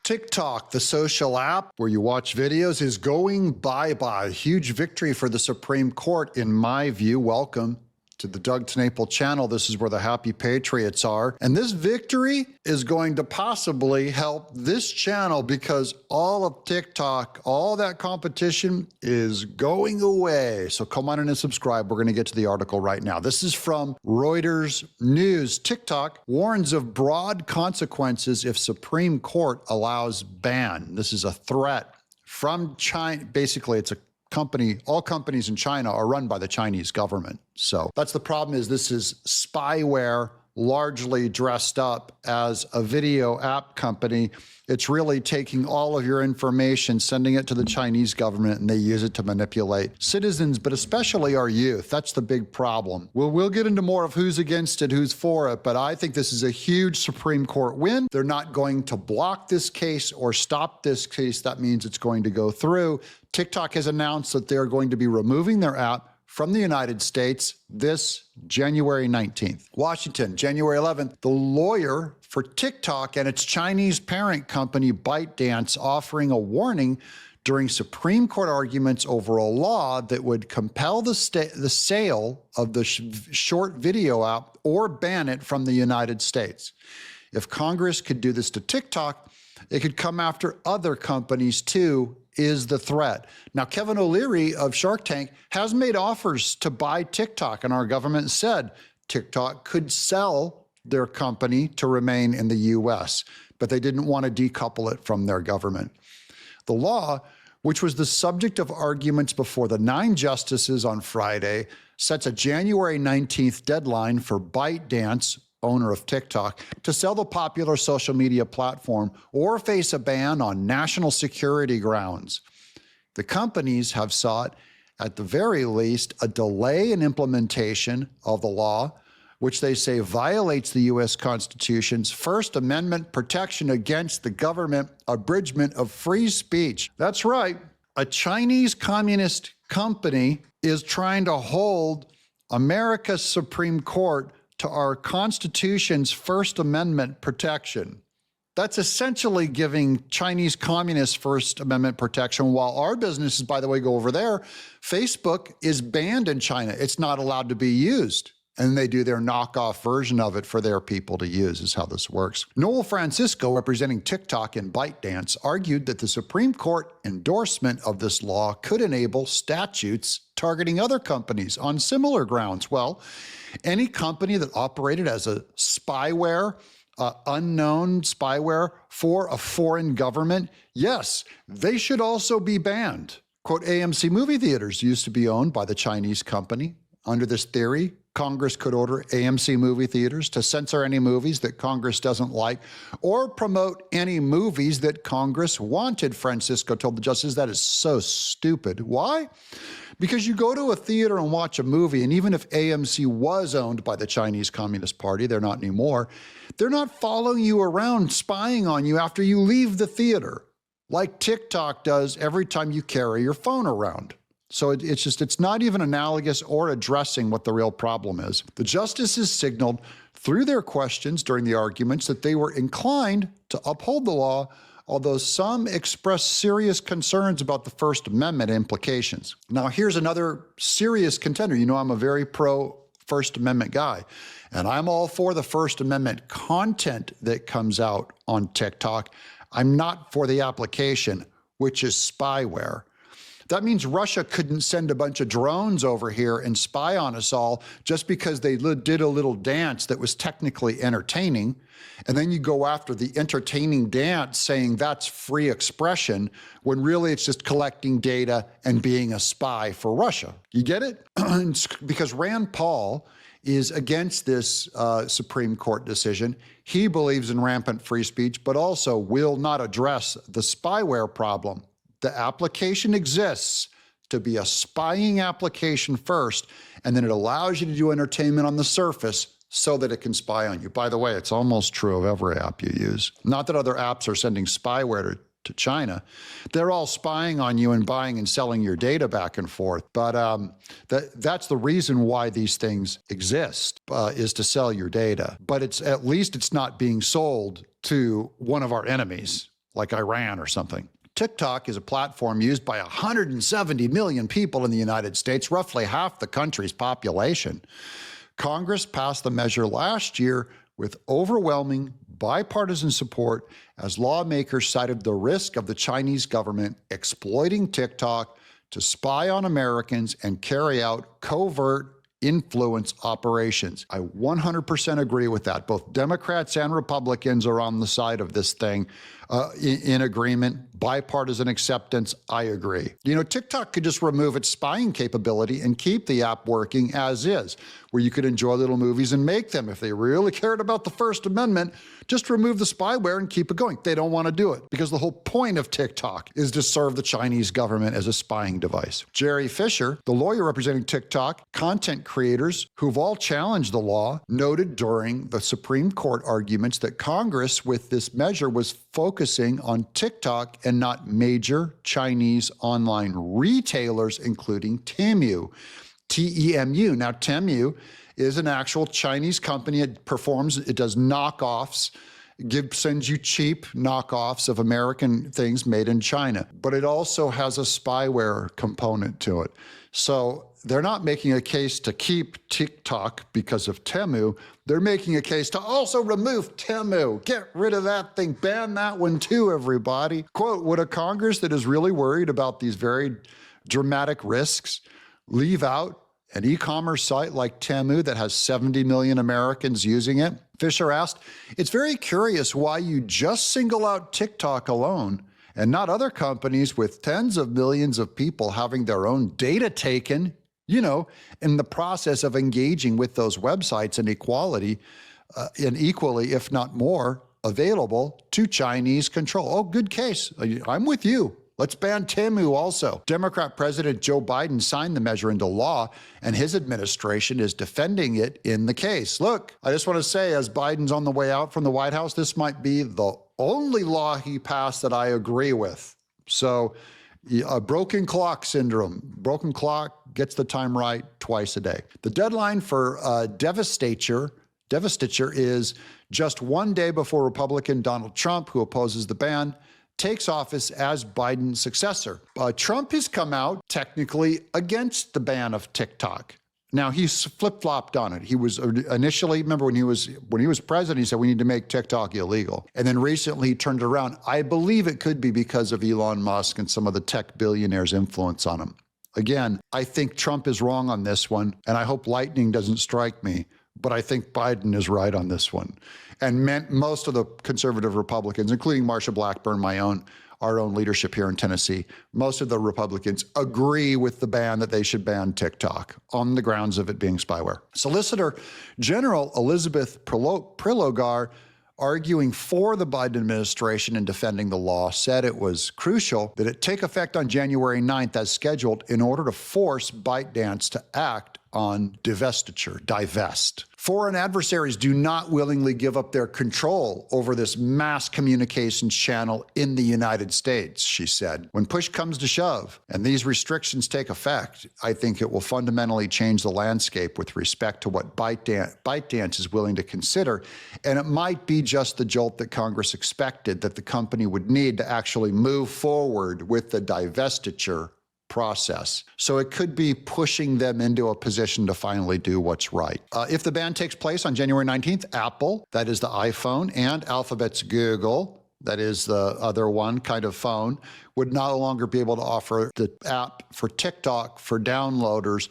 TikTok, the social app where you watch videos, is going bye-bye. Huge victory for the Supreme Court, in my view. Welcome to the Doug Tnapel channel. This is where the happy patriots are. And this victory is going to possibly help this channel because all of TikTok, all that competition is going away. So come on in and subscribe. We're going to get to the article right now. This is from Reuters News. TikTok warns of broad consequences if Supreme Court allows ban. This is a threat from China. Basically, it's a company, all companies in China are run by the Chinese government. So that's the problem, is this is spyware largely dressed up as a video app company. It's really taking all of your information, sending it to the Chinese government, and they use it to manipulate citizens, but especially our youth. That's the big problem. We'll get into more of who's against it, who's for it, but I think this is a huge Supreme Court win. They're not going to block this case or stop this case. That means it's going to go through. TikTok has announced that they're going to be removing their app from the United States this January 19th. Washington, January 11th, the lawyer for TikTok and its Chinese parent company ByteDance offering a warning during Supreme Court arguments over a law that would compel the sale of the short video app or ban it from the United States. If Congress could do this to TikTok, it could come after other companies too, is the threat. Now, Kevin O'Leary of Shark Tank has made offers to buy TikTok, and our government said TikTok could sell their company to remain in the US, but they didn't want to decouple it from their government. The law, which was the subject of arguments before the 9 justices on Friday, sets a January 19th deadline for ByteDance, owner of TikTok, to sell the popular social media platform or face a ban on national security grounds. The companies have sought, at the very least, a delay in implementation of the law, which they say violates the U.S. Constitution's First Amendment protection against the government abridgment of free speech. That's right. A Chinese communist company is trying to hold America's Supreme Court to our Constitution's First Amendment protection. That's essentially giving Chinese communists First Amendment protection, while our businesses, by the way, go over there. Facebook is banned in China. It's not allowed to be used. And they do their knockoff version of it for their people to use, is how this works. Noel Francisco, representing TikTok and ByteDance, argued that the Supreme Court endorsement of this law could enable statutes targeting other companies on similar grounds. Well, any company that operated as a spyware, unknown spyware for a foreign government, yes, they should also be banned. Quote, AMC movie theaters used to be owned by the Chinese company. Under this theory, Congress could order AMC movie theaters to censor any movies that Congress doesn't like or promote any movies that Congress wanted, Francisco told the justices. That is so stupid. Why? Because you go to a theater and watch a movie, and even if AMC was owned by the Chinese Communist Party, they're not anymore, they're not following you around, spying on you after you leave the theater, like TikTok does every time you carry your phone around. So it's not even analogous or addressing what the real problem is. The justices signaled through their questions during the arguments that they were inclined to uphold the law, although some expressed serious concerns about the First Amendment implications. Now, here's another serious contender. You know, I'm a very pro First Amendment guy, and I'm all for the First Amendment content that comes out on TikTok. I'm not for the application, which is spyware. That means Russia couldn't send a bunch of drones over here and spy on us all just because they did a little dance that was technically entertaining. And then you go after the entertaining dance saying that's free expression, when really it's just collecting data and being a spy for Russia. You get it? Because Rand Paul is against this Supreme Court decision. He believes in rampant free speech, but also will not address the spyware problem. The application exists to be a spying application first, and then it allows you to do entertainment on the surface so that it can spy on you. By the way, it's almost true of every app you use. Not that other apps are sending spyware to China. They're all spying on you and buying and selling your data back and forth. But that's the reason why these things exist, is to sell your data. But at least it's not being sold to one of our enemies. like Iran or something. TikTok is a platform used by 170 million people in the United States, roughly half the country's population. Congress passed the measure last year with overwhelming bipartisan support as lawmakers cited the risk of the Chinese government exploiting TikTok to spy on Americans and carry out covert influence operations. I 100% agree with that. Both Democrats and Republicans are on the side of this thing in agreement, bipartisan acceptance. I agree. You know, TikTok could just remove its spying capability and keep the app working as is, where you could enjoy little movies and make them. If they really cared about the First Amendment, just remove the spyware and keep it going. They don't want to do it because the whole point of TikTok is to serve the Chinese government as a spying device. Jerry Fisher, the lawyer representing TikTok content creators who've all challenged the law, noted during the Supreme Court arguments that Congress with this measure was focusing on TikTok and not major Chinese online retailers, including Temu. T-E-M-U. Now, Temu is an actual Chinese company. It does knockoffs, sends you cheap knockoffs of American things made in China. But it also has a spyware component to it. So they're not making a case to keep TikTok because of Temu. They're making a case to also remove Temu. Get rid of that thing. Ban that one too, everybody. Quote, would a Congress that is really worried about these very dramatic risks leave out an e-commerce site like Temu that has 70 million Americans using it? Fisher asked, it's very curious why you just single out TikTok alone and not other companies with tens of millions of people having their own data taken, you know, in the process of engaging with those websites and equally, if not more, available to Chinese control. Oh, good case. I'm with you. Let's ban Temu also. Democrat President Joe Biden signed the measure into law, and his administration is defending it in the case. Look, I just want to say, as Biden's on the way out from the White House, this might be the only law he passed that I agree with. So, a broken clock syndrome. Broken clock gets the time right twice a day. The deadline for divestiture is just one day before Republican Donald Trump, who opposes the ban, takes office as Biden's successor. Trump has come out technically against the ban of TikTok. Now, he's flip-flopped on it. He was initially, remember when he was president, he said we need to make TikTok illegal. And then recently he turned it around. I believe it could be because of Elon Musk and some of the tech billionaires' influence on him. Again, I think Trump is wrong on this one, and I hope lightning doesn't strike me, but I think Biden is right on this one. And most of the conservative Republicans, including Marsha Blackburn, our own leadership here in Tennessee, most of the Republicans agree with the ban that they should ban TikTok on the grounds of it being spyware. Solicitor General Elizabeth Prelogar, arguing for the Biden administration and defending the law, said it was crucial that it take effect on January 9th as scheduled in order to force ByteDance to act on divest. Foreign adversaries do not willingly give up their control over this mass communications channel in the United States, she said. When push comes to shove and these restrictions take effect, I think it will fundamentally change the landscape with respect to what ByteDance is willing to consider. And it might be just the jolt that Congress expected that the company would need to actually move forward with the divestiture process. So it could be pushing them into a position to finally do what's right. If the ban takes place on January 19th, Apple, that is the iPhone, and Alphabet's Google, that is the other one kind of phone, would no longer be able to offer the app for TikTok for downloads,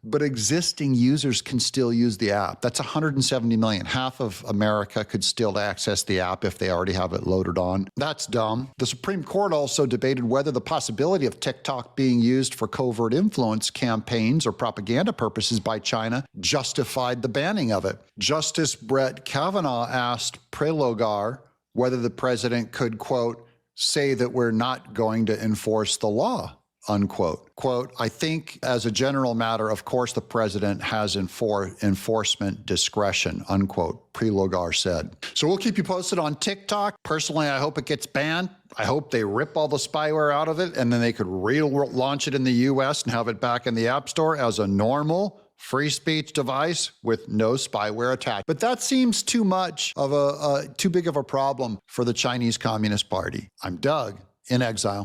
but existing users can still use the app. That's 170 million. Half of America could still access the app if they already have it loaded on. That's dumb. The Supreme Court also debated whether the possibility of TikTok being used for covert influence campaigns or propaganda purposes by China justified the banning of it. Justice Brett Kavanaugh asked Prelogar whether the president could, quote, say that we're not going to enforce the law, unquote. Quote, I think as a general matter, of course, the president has enforcement discretion, unquote, Prelogar said. So we'll keep you posted on TikTok. Personally, I hope it gets banned. I hope they rip all the spyware out of it and then they could relaunch it in the US and have it back in the App Store as a normal free speech device with no spyware attached. But that seems too much of too big of a problem for the Chinese Communist Party. I'm Doug in exile.